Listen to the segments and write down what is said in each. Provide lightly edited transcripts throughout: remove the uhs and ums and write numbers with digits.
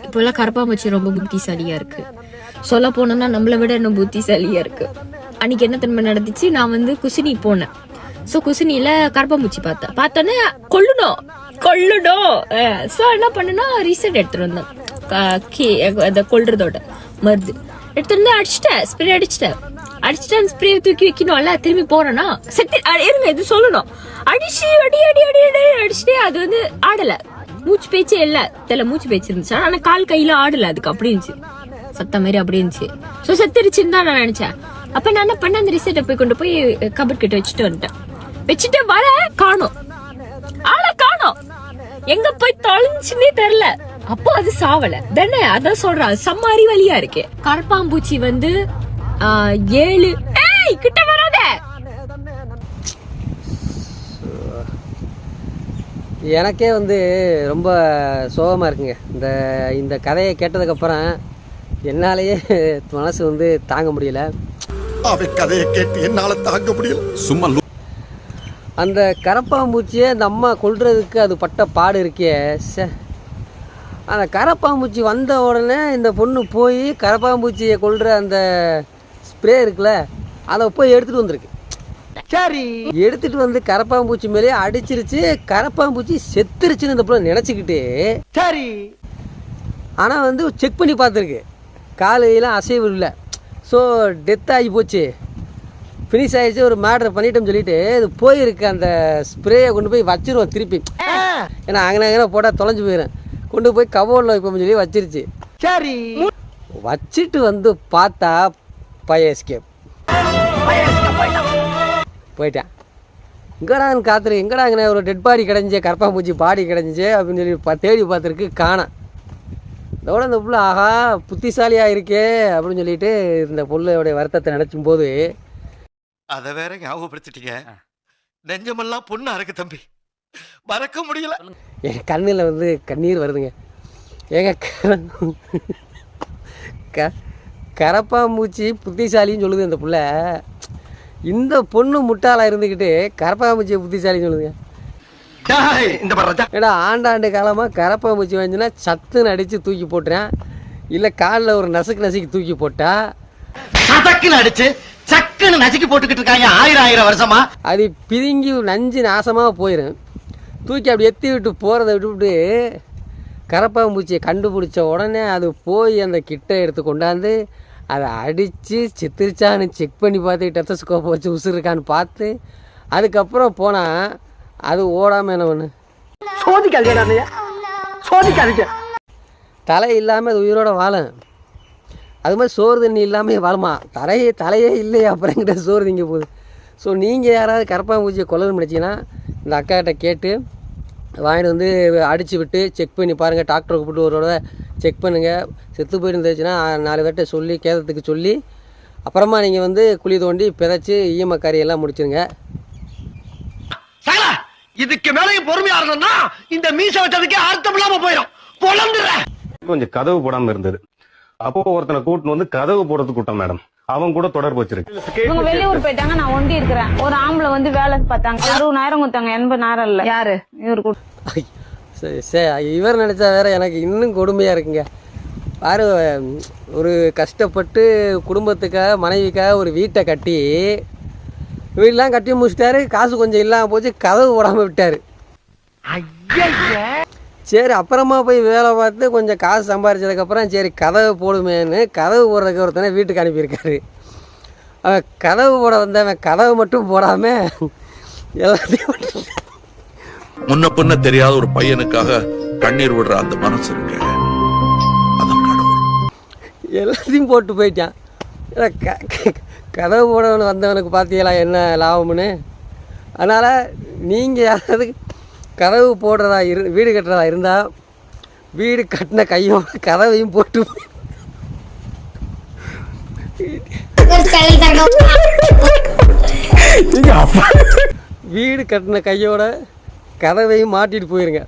இப்போல்லாம் கரப்பாம்பூச்சி ரொம்ப புத்திசாலியா இருக்கு. சொல்ல போனோம்னா நம்மளை விட இன்னும் புத்திசாலியா இருக்கு. அன்னைக்கு என்ன தன்மை நடந்துச்சு, நான் வந்து குசினி போனேன். ஸோ குசினியில கரப்பாம்பூச்சி பார்த்தோன்னே கொல்லணும். ஸோ என்ன பண்ணுனா ரீசெட் எடுத்துட்டு வந்தேன். அதை கொல்றதோட மருந்து எடுத்துட்டு வந்து அடிச்சிட்டேன், ஸ்ப்ரே அடிச்சிட்டேன். ஸ்ப்ரே தூக்கி வைக்கணும்ல, திரும்பி போறேன்னா இருங்க இது சொல்லணும். அடிச்சுட்டே அது வந்து ஆடல, மூச்சு பேச்சே இல்ல. மூச்சு பேச்சு இருந்துச்சு, ஆனா கால் கையில ஆடல. அதுக்கு அப்படி இருந்துச்சு, சத்த மாதிரி அப்படி இருந்துச்சு. ஸோ செத்துருச்சுன்னு தான் நான் நினைச்சேன். அப்ப நான் என்ன பண்ண, அந்த ரிசல்ட்டை போய் கொண்டு போய் கபட் கிட்ட வச்சுட்டு வர காணோம், எங்க போய் தொலைஞ்சுன்னே தெரியல. அப்போ அது சாவல தானே, அதான் சொல்றான். சம்மாரி வழியா இருக்கு கரப்பாம்பூச்சி வந்து 7. கிட்ட வராத. எனக்கே வந்து ரொம்ப சோகமாக இருக்குங்க இந்த கதையை கேட்டதுக்கப்புறம். என்னாலேயே மனசு வந்து தாங்க முடியல. கதையை கேட்டு என்னால் தாங்க முடியல. சும்மா அந்த கரப்பாம்பூச்சியை அந்த அம்மா கொல்றதுக்கு அது பட்ட பாடு இருக்கே. அந்த கரப்பாம்பூச்சி வந்த உடனே இந்த பொண்ணு போய் கரப்பாம்பூச்சியை கொல்ற அந்த ஸ்ப்ரே இருக்குல்ல, அதை போய் எடுத்துகிட்டு வந்திருக்கு. சரி, எடுத்துட்டு வந்து கரப்பாம்பூச்சி மேலே அடிச்சிருச்சு. கரப்பாம்பூச்சி செத்துருச்சுன்னு இந்த பொண்ணு நினச்சிக்கிட்டு சரி, ஆனால் வந்து செக் பண்ணி பார்த்துருக்கு, காலையெல்லாம் அசைவு இல்லை. ஸோ டெத் ஆகி போச்சு, ஃபினிஷ் ஆகிடுச்சு, ஒரு மேட்ரு பண்ணிட்டோம்னு சொல்லிட்டு இது போயிருக்கு. அந்த ஸ்ப்ரேயை கொண்டு போய் வச்சிருவோம் திருப்பி, ஏன்னா அங்கே போட்டால் தொலைஞ்சு போயிடும். கொண்டு போய் கபோர்டில் வைப்போம்னு சொல்லி வச்சிருச்சு. சரி, வச்சுட்டு வந்து பார்த்தா எஸ்கேப் போயிட்டேன். எங்கடான்னு காத்துரு, எங்கடாங்கண்ணே ஒரு டெட் பாடி கிடஞ்சி, கரப்பாம்பூச்சி பாடி கிடஞ்சி அப்படின்னு சொல்லி தேடி பார்த்துருக்கு, காணோம். இதோட இந்த புள்ள ஆஹா புத்திசாலியாக இருக்கே அப்படின்னு சொல்லிட்டு இந்த புள்ளையோடைய வருத்தத்தை நினச்சும் போது அதை வேற ஞாபகப்படுத்திட்டீங்க. நெஞ்சமெல்லாம் பொண்ணு அறக்கு தம்பி, மறக்க முடியல. என் கண்ணில் வந்து கண்ணீர் வருதுங்க. ஏங்க கரப்பாம்பூச்சி புத்திசாலின்னு சொல்லுது இந்த புள்ள. இந்த பொண்ணு முட்டாளாக இருந்துக்கிட்டு கரப்பாம்பூச்சியை புத்திசாலின்னு சொல்லுதுங்க. ஏன்னா ஆண்டாண்டு காலமாக கரப்பாம்பூச்சி வந்துச்சுன்னா சத்துன்னு அடித்து தூக்கி போட்டுறேன், இல்லை காலில் ஒரு நசுக்கி தூக்கி போட்டா அடிச்சு சக்குன்னு நசுக்கி போட்டுக்கிட்டு இருக்காங்க 1000 வருஷமா. அது பிதுங்கி நஞ்சு நாசமாக போயிடும். தூக்கி அப்படி எத்தி விட்டு போகிறத விட்டுவிட்டு கரப்பாம்பூச்சியை கண்டுபிடிச்ச உடனே அது போய் அந்த கிட்ட எடுத்து கொண்டாந்து அதை அடித்து செத்துருச்சான்னு செக் பண்ணி பார்த்து டெத்தஸ்கோப்பை வச்சு உசுருக்கான்னு பார்த்து அதுக்கப்புறம் போனால் அது ஓடாமல் என்ன பண்ணு சோதிக்காதீங்க. தலை இல்லாமல் அது உயிரோட வாழும். அது மாதிரி சோறு தண்ணி இல்லாமல் வாழுமா? தலையே இல்லையே, அப்புறம் எங்கிட்ட சோறு திங்க போகுது. ஸோ நீங்கள் யாராவது கரப்பாம்பூச்சியை கொல்லணும்னு நினச்சிங்கன்னா இந்த அக்காக்கிட்ட கேட்டு வாங்கிட்டு வந்து அடித்து விட்டு செக் பண்ணி பாருங்கள். டாக்டரை கூப்பிட்டு ஒரு தடவை செக் பண்ணுங்கள். செத்து போயிருந்துச்சுன்னா 4 பேர்கிட்ட சொல்லி கேதத்துக்கு சொல்லி அப்புறமா நீங்கள் வந்து குழி தோண்டி பிதைச்சி ஈமக்காரியெல்லாம் முடிச்சுருங்க. இதுக்கு மேலேயும் பொறுமையா இருந்தோம்னா இந்த மீச வச்சதுக்கே அர்த்தம் இல்லாம போயிடும். கொஞ்சம் கதவு போடாம இருந்தது. அப்போ ஒருத்தனை கூட்டின்னு வந்து கதவு போடுறது கூட்டம் மேடம், அவங்க கூட தொடர்பு வச்சிருக்கு. இவங்க வெளியூர் போயிட்டாங்க, நான் ஒண்டி இருக்கிறேன். ஒரு ஆம்பளை வந்து வேலை பார்த்தாங்க, 60,000 கொடுத்தாங்க, 80,000 இல்ல. யாரு இவரு? இவர் நினைச்சா வேற எனக்கு இன்னும் கொடுமையா இருக்குங்க. பாரு, ஒரு கஷ்டப்பட்டு குடும்பத்துக்காக மனைவிக்காக ஒரு வீட்டை கட்டி வீடெல்லாம் கட்டி முடிச்சிட்டாரு, காசு கொஞ்சம் இல்லாமல் போச்சு, கதவு போடாமல் விட்டார். சரி, அப்புறமா போய் வேலை பார்த்து கொஞ்சம் காசு சம்பாரிச்சதுக்கப்புறம் சரி கதவு போடுமேன்னு கதவு போடுறதுக்கு ஒருத்தனை வீட்டுக்கு அனுப்பியிருக்காரு. அவன் கதவு போட வந்தவன் கதவு மட்டும் போடாமல் எல்லாத்தையும் முன்ன பின்ன தெரியாத ஒரு பையனுக்காக கண்ணீர் விடுற அந்த மனசு இருக்கு, அதான் கடவுள். எல்லாத்தையும் போட்டு போயிட்டான். கதவு போடவனு வந்தவனுக்கு பார்த்தீங்களா என்ன லாபம்னு. அதனால் நீங்கள் யாராவது கதவு போடுறதா வீடு கட்டுறதா இருந்தால் வீடு கட்டின கையோட கதவையும் போட்டு வீடு கட்டின கையோட கதவையும் மாட்டிட்டு போயிருங்க.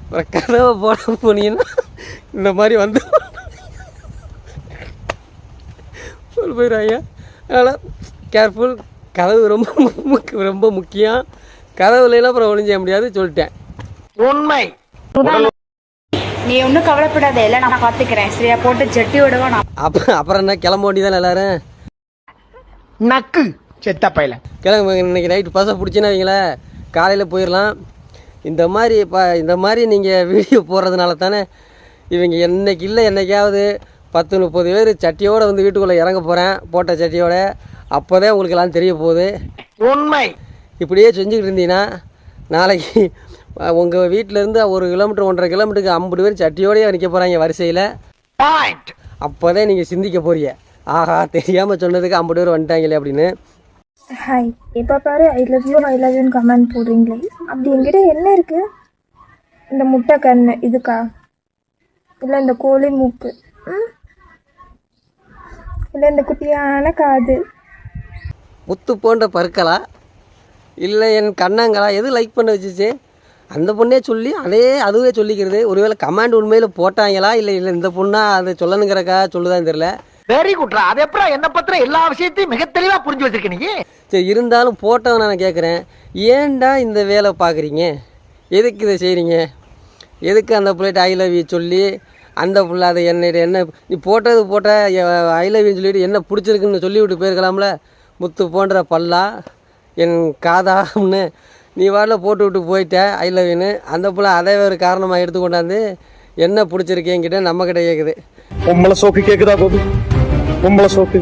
அப்புறம் கதவை போட போனீங்கன்னா இந்த மாதிரி வந்து போயிடுவாங்க. அதனால் கேர்ஃபுல். கதவு ரொம்ப முக்கியம். கதவுலாம் அப்புறம் ஒழிஞ்ச முடியாது சொல்லிட்டேன். உண்மை. நீ ஒன்றும் கவலைப்படாத, இல்லை நான் பார்த்துக்கிறேன் சரியா. போட்டு ஜட்டி விடவா நான். அப்புறம் என்ன கிளம்ப வேண்டியதானே எல்லாரும்? நக்கு செத்த பையில கிளம்பு. இன்னைக்கு நைட்டு பசங்க பிடிச்சின்னா வைங்களேன், காலையில் போயிடலாம். இந்த மாதிரி நீங்கள் வீடியோ போடுறதுனால தானே இவங்க என்னைக்கு இல்லை என்னைக்காவது 10-30 பேர் சட்டியோடு வந்து வீட்டுக்குள்ளே இறங்க போகிறேன், போட்ட சட்டியோட. அப்போதான் உங்களுக்கு எல்லாம் தெரிய போகுது உண்மை. இப்படியே செஞ்சுக்கிட்டு இருந்தீங்கன்னா நாளைக்கு உங்கள் வீட்டிலேருந்து 1 கிலோமீட்டர் 1.5 கிலோமீட்டருக்கு 50 பேர் சட்டியோடய நிற்க போகிறாங்க வரிசையில். அப்போதான் நீங்கள் சிந்திக்க போறீங்க, ஆஹா தெரியாமல் சொன்னதுக்கு 50 பேர் வந்துட்டாங்களே அப்படின்னு. ஹாய், எப்போ பாரு ஐ லவ் யூன்னு கமெண்ட் போடுறீங்களே, அப்படி என்கிட்ட என்ன இருக்குது? இந்த முட்டை கண்ணு இதுக்கா, இல்லை இந்த கோழி மூக்கு, இல்லை இந்த குட்டியான காது, முத்து போன்ற பற்களா, இல்லை என் கண்ணங்களா, எது லைக் பண்ண வச்சுச்சு? அந்த பொண்ணே சொல்லி அதுவே சொல்லிக்கிறது. ஒருவேளை கமாண்ட் உண்மையில் போட்டாங்களா, இல்லை இந்த பொண்ணா அதை சொல்லணுங்கிறக்கா சொல்லுதான்னு தெரியல. வெரி குட்ரா. அது எப்படா என்ன பத்திர எல்லா விஷயத்தையும் மிக தெளிவா புரிஞ்சு வச்சிருக்க நீ. சரி, இருந்தாலும் போட்டவன் நான் கேட்குறேன், ஏன்டா இந்த வேலை பார்க்குறீங்க? எதுக்கு இதை செய்கிறீங்க? எதுக்கு அந்த பிள்ளைகிட்ட ஐ லவ் யூ சொல்லி அந்த பிள்ளை அதை என்ன நீ போட்ட ஐ லவ் யூன்னு சொல்லிட்டு என்ன பிடிச்சிருக்குன்னு சொல்லிவிட்டு போயிருக்கலாம்ல? முத்து போன்ற பல்லா என் காதான்னு நீ வாரில் போட்டு விட்டு போயிட்ட ஐ லவ் யூன்னு. அந்த பிள்ளை அதே ஒரு காரணமாக எடுத்து கொண்டாந்து என்ன பிடிச்சிருக்கேங்கிட்ட நம்மக்கிட்ட கேட்குது. பொம்பளை சோக்கு கேட்குதா கோபி? பொம்பளை சோக்கு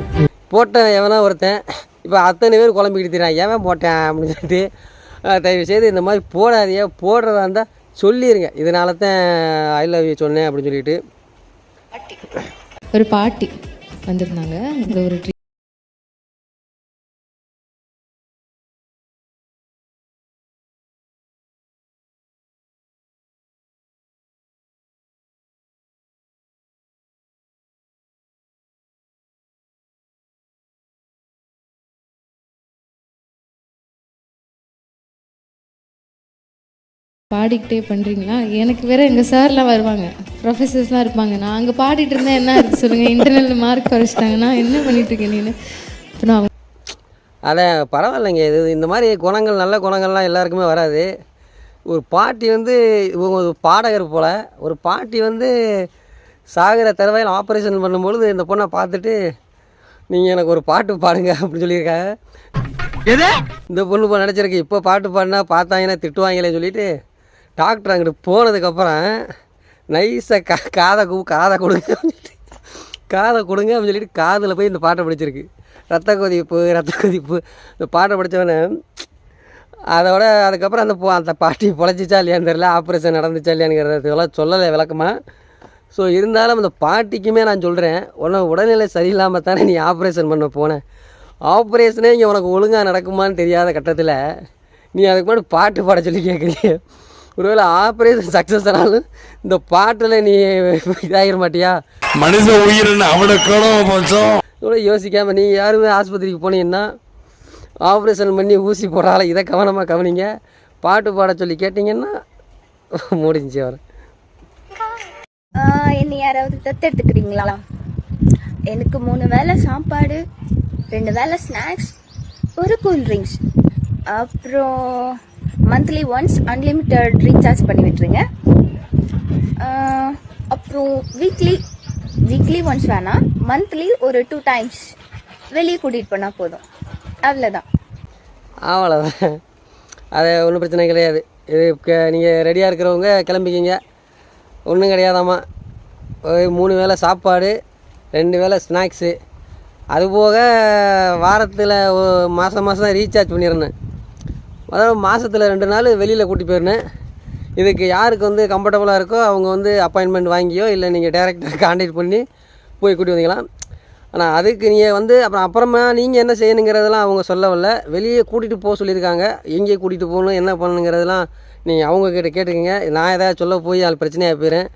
போட்டேன் எவனா ஒருத்தன் இப்போ அத்தனை பேர் குழம்பிக்கிட்டு தரான், ஏன் போட்டேன் அப்படின்னு சொல்லிட்டு. தயவு செய்து இந்த மாதிரி போடாதீங்க, போடுறதா இருந்தால் சொல்லிடுங்க, இதனால தான் ஐ லவ் யூ சொன்னேன் அப்படின்னு சொல்லிட்டு. ஒரு பாட்டி வந்திருந்தாங்க. இந்த ஒரு பாடிக்கிட்டே பண்ணுறீங்களா? எனக்கு வேறு எங்கள் சார்லாம் வருவாங்க, ப்ரொஃபஸர்ஸ்லாம் இருப்பாங்க. நான் அங்கே பாடிட்டு இருந்தேன், என்ன இருக்குது சொல்லுங்கள், இன்டர்னல் மார்க் குறைச்சிட்டாங்கன்னா என்ன பண்ணிட்டுருக்கேன் நீನು? இப்போ நான் அதான் பரவாயில்லைங்க. இந்த மாதிரி குணங்கள், நல்ல குணங்கள்லாம் எல்லாருக்குமே வராது. ஒரு பாட்டி வந்து ஒரு பாடகர் போல், ஒரு பாட்டி வந்து சாகிற தருவாயில் ஆப்ரேஷன் பண்ணும்பொழுது இந்த பொண்ணை பார்த்துட்டு நீங்கள் எனக்கு ஒரு பாட்டு பாடுங்க அப்படின்னு சொல்லியிருக்காங்க. இந்த பொண்ணு இப்போ நினச்சிருக்கு, இப்போ பாட்டு பாடினா பார்த்தாங்கன்னா திட்டுவாங்களே சொல்லிட்டு டாக்டர் அங்கிட்டு போனதுக்கப்புறம் நைஸாக காதை கொடுங்க அப்படின்னு சொல்லிட்டு காதில் போய் இந்த பாட்டை படிச்சிருக்கு. ரத்த கொதிப்பு இந்த பாட்டை படித்தவொடனே அதுக்கப்புறம் அந்த பாட்டி பொழைச்சிச்சா இல்லையான்னு தெரியல, ஆப்ரேஷன் நடந்துச்சா இல்லையானுங்கிறதெல்லாம் சொல்லலை விளக்கமாக. ஸோ இருந்தாலும் அந்த பாட்டிக்குமே நான் சொல்கிறேன், உடல்நிலை சரியில்லாமல் தானே நீ ஆப்ரேஷன் பண்ண போனேன். ஆப்ரேஷனே இங்கே உனக்கு ஒழுங்காக நடக்குமான்னு தெரியாத கட்டத்தில் நீ அதுக்கு முன்னாடி பாட்டு பாட சொல்லி கேட்குறீங்க. ஒருவேளை ஆப்ரேஷன் சக்ஸஸ் ஆனாலும் இந்த பாட்டில் நீ இதாகிட மாட்டியா? மனித உயிரின் அவனுக்கு யோசிக்காமல் நீங்கள் யாருமே ஆஸ்பத்திரிக்கு போனீங்கன்னா ஆப்ரேஷன் பண்ணி ஊசி போடுறால இதை கவனமாக கவனிங்க. பாட்டு பாட சொல்லி கேட்டிங்கன்னா முடிஞ்சு வர. என்னை யாராவது தத்தெடுத்துக்கிறீங்களா? எனக்கு 3 வேளை சாப்பாடு, 2 வேளை ஸ்நாக்ஸ், ஒரு கூல்ட்ரிங்க்ஸ், அப்புறம் மந்த்லி ஒன்ஸ் அன்லிமிட்டட் ரீசார்ஜ் பண்ணி விட்டுருங்க. அப்புறம் வீக்லி ஒன்ஸ் வேணாம், மந்த்லி ஒரு 2 டைம்ஸ் வெளியே கூட்டிகிட்டு போனால் போதும். அவ்வளோதான். அது ஒன்றும் பிரச்சனை கிடையாது. இது நீங்கள் ரெடியாக இருக்கிறவங்க கிளம்பிக்கிங்க, ஒன்றும் கிடையாதாம்மா. 3 வேளை சாப்பாடு, 2 வேளை ஸ்நாக்ஸு, அதுபோக வாரத்தில் மாதம் தான் ரீசார்ஜ் பண்ணிடுறேன். அதாவது மாதத்தில் 2 நாள் வெளியில் கூட்டி போயிருந்தேன். இதுக்கு யாருக்கு வந்து கம்ஃபர்டபுளாக இருக்கோ அவங்க வந்து அப்பாயின்மெண்ட் வாங்கியோ இல்லை நீங்கள் டேரெக்டாக கான்டாக்ட் பண்ணி போய் கூட்டி வந்தீங்களாம். ஆனால் அதுக்கு நீங்கள் வந்து அப்புறமா நீங்கள் என்ன செய்யணுங்கிறதெல்லாம் அவங்க சொல்லவில்லை. வெளியே கூட்டிகிட்டு போக சொல்லியிருக்காங்க. எங்கே கூட்டிகிட்டு போகணும், என்ன பண்ணணுங்கிறதெல்லாம் நீங்கள் அவங்கக்கிட்ட கேட்டுக்கோங்க. நான் எதாவது சொல்ல போய் அது பிரச்சனையாக போயிடுறேன்.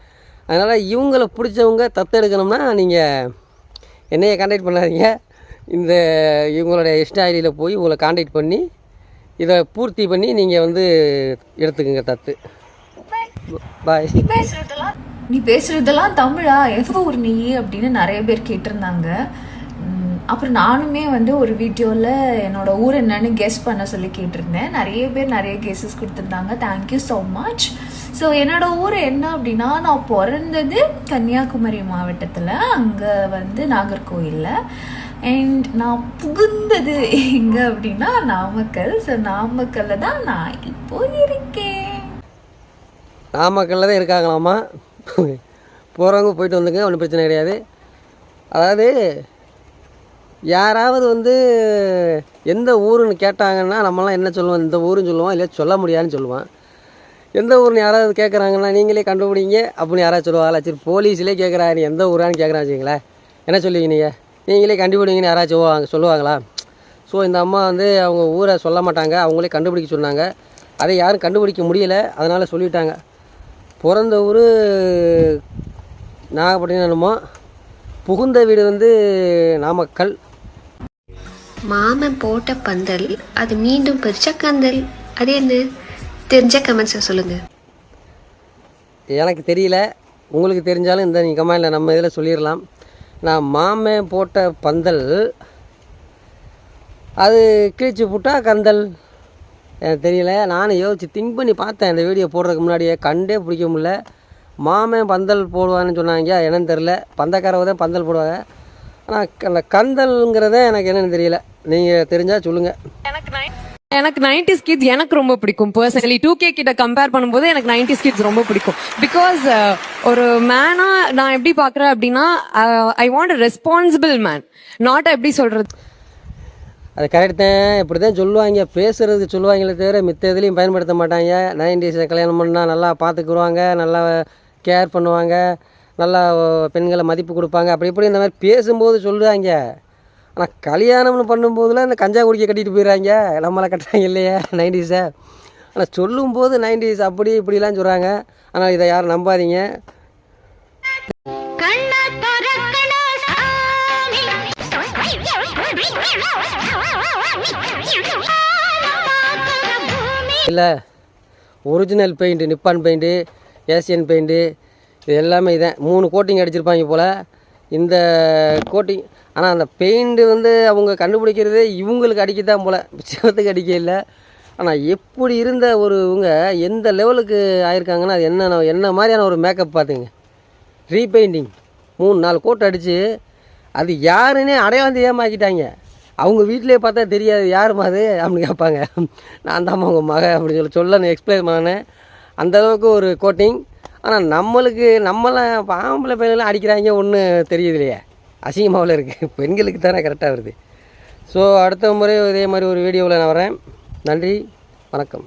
அதனால் இவங்களை பிடிச்சவங்க தத்தெடுக்கணும்னா நீங்கள் என்னையை கான்டாக்ட் பண்ணாதீங்க. இவங்களுடைய இன்ஸ்டா ஐடியில் போய் உங்களை கான்டாக்ட் பண்ணி இதை பூர்த்தி பண்ணி நீங்கள் வந்து எடுத்துக்கோங்க தத்து. பாய். நீ பேசுறதெல்லாம் தமிழா, எதோ ஒரு நீ அப்படின்னு நிறைய பேர் கேட்டிருந்தாங்க. அப்புறம் நானுமே வந்து ஒரு வீடியோவில் என்னோட ஊர் என்னன்னு கெஸ் பண்ண சொல்லி கேட்டிருந்தேன். நிறைய பேர் நிறைய கெஸஸ் கொடுத்துருந்தாங்க. Thank you so much. ஸோ என்னோட ஊர் என்ன அப்படின்னா, நான் பிறந்தது கன்னியாகுமரி மாவட்டத்தில், அங்கே வந்து நாகர்கோயிலில். அண்ட் நான் புகுந்தது எங்கே அப்படின்னா நாமக்கல். ஸோ நாமக்கல்ல தான் நான் இப்போ இருக்கேன். நாமக்கல்ல தான் இருக்காங்களாம்மா. போகிறவங்க போயிட்டு வந்துங்க, ஒன்றும் பிரச்சனை கிடையாது. அதாவது யாராவது வந்து எந்த ஊருன்னு கேட்டாங்கன்னா நம்மலாம் என்ன சொல்லுவோம், இந்த ஊருன்னு சொல்லுவோம், இல்லை சொல்ல முடியாதுன்னு சொல்லுவான். எந்த ஊர்னு யாராவது கேட்குறாங்கன்னா நீங்களே கண்டுபிடிங்க அப்படின்னு யாராவது சொல்லுவாங்களா? சரி, போலீஸ்லேயே கேட்குறா நீ எந்த ஊரான்னு கேட்குறான்னு வச்சுங்களேன், என்ன சொல்லுவீங்க நீங்கள்? நீங்களே கண்டுபிடிங்கன்னு யாராச்சும் சொல்லுவாங்களா? ஸோ இந்த அம்மா வந்து அவங்க ஊரை சொல்ல மாட்டாங்க, அவங்களே கண்டுபிடிக்க சொன்னாங்க. அதை யாரும் கண்டுபிடிக்க முடியலை, அதனால் சொல்லிட்டாங்க. பிறந்த ஊர் நாகப்பட்டினம் என்னமோ, புகுந்த வீடு வந்து நாமக்கல். மாமன் போட்ட பந்தல் அது மீண்டும் பெருச்ச கந்தல், அது என்ன தெரிஞ்ச கமெண்ட்ஸை சொல்லுங்க. எனக்கு தெரியல, உங்களுக்கு தெரிஞ்சாலும் இந்த நீங்கள் கமெண்டில் நம்ம இதில் சொல்லிடலாம். நான் மாமன் போட்ட பந்தல் அது கிழிச்சு போட்டா கந்தல், எனக்கு தெரியல. நானும் யோசிச்சு திங்க் பண்ணி பார்த்தேன் இந்த வீடியோ போடுறதுக்கு முன்னாடியே, கண்டே பிடிக்க முடியல. மாமன் பந்தல் போடுவான்னு சொன்னாங்க, என்னன்னு தெரில. பந்தக்காரவ தான் பந்தல் போடுவாங்க, ஆனால் அந்த கந்தல்ங்கிறத எனக்கு என்னென்னு தெரியல. நீங்கள் தெரிஞ்சால் சொல்லுங்கள். எனக்கு 90s கிட்ஸ் எனக்கு ரொம்ப பிடிக்கும் பர்சனலி. 2K கிட்ட கம்பேர் பண்ணும்போது எனக்கு 90s கிட்ஸ் ரொம்ப பிடிக்கும். பிகாஸ் ஒரு மேனா நான் எப்படி பாக்குறேன் அப்படின்னா, I want a responsible man, not எப்படி சொல்றது. அது கரெக்ட் தான், இப்படி தான் சொல்லுவாங்க, பேசுறதுக்கு சொல்லுவாங்களே தவிர மித்த இதுலேயும் பயன்படுத்த மாட்டாங்க. 90s கல்யாணம் பண்ணால் நல்லா பார்த்துக்குருவாங்க, நல்லா கேர் பண்ணுவாங்க, நல்லா பெண்களை மதிப்பு கொடுப்பாங்க, அப்படி இப்படி இந்த மாதிரி பேசும்போது சொல்லுவாங்க. ஆனால் கல்யாணம்னு பண்ணும்போதுலாம் இந்த கஞ்சா குடிக்க கட்டிட்டு போயிடுறாங்க, நம்மளாம் கட்டுறாங்க இல்லையா 90ஸை. ஆனால் சொல்லும்போது 90s அப்படி இப்படிலாம் சொல்கிறாங்க. ஆனால் இதை யாரும் நம்பாதீங்க. இல்லை, ஒரிஜினல் பெயிண்ட்டு, நிப்பான் பெயிண்ட்டு, ஏசியன் பெயிண்ட்டு, இது எல்லாமே இதான். 3 கோட்டிங் அடிச்சிருப்பாங்க போல் இந்த கோட்டிங். ஆனால் அந்த பெயிண்ட்டு வந்து அவங்க கண்டுபிடிக்கிறதே இவங்களுக்கு அடிக்கத்தான் போல், சிவத்துக்கு அடிக்க இல்லை. ஆனால் எப்படி இருந்த இவங்க எந்த லெவலுக்கு ஆயிருக்காங்கன்னா, அது என்ன மாதிரியான ஒரு மேக்கப் பார்த்துங்க. ரீபெயிண்டிங் 3-4 கோட் அடித்து அது யாருன்னே அடையாளம் தெரியாமல் ஆக்கிட்டாங்க. அவங்க வீட்டிலே பார்த்தா தெரியாது யாருமா அது அப்படின்னு கேட்பாங்க. நான் தான் அவங்க மக அப்படின்னு சொல்லணும், எக்ஸ்பிளைன் பண்ணேன். அந்தளவுக்கு ஒரு கோட்டிங். ஆனால் நம்மளாம் ஆம்பளை பையனெல்லாம் அடிக்கிறாங்க, ஒன்றும் தெரியுது இல்லையா, அசிங்கமாவில் இருக்குது. பெண்களுக்கு தானே கரெக்டாக வருது. ஸோ அடுத்த முறை இதே மாதிரி ஒரு வீடியோவில் நான் வரேன். நன்றி, வணக்கம்.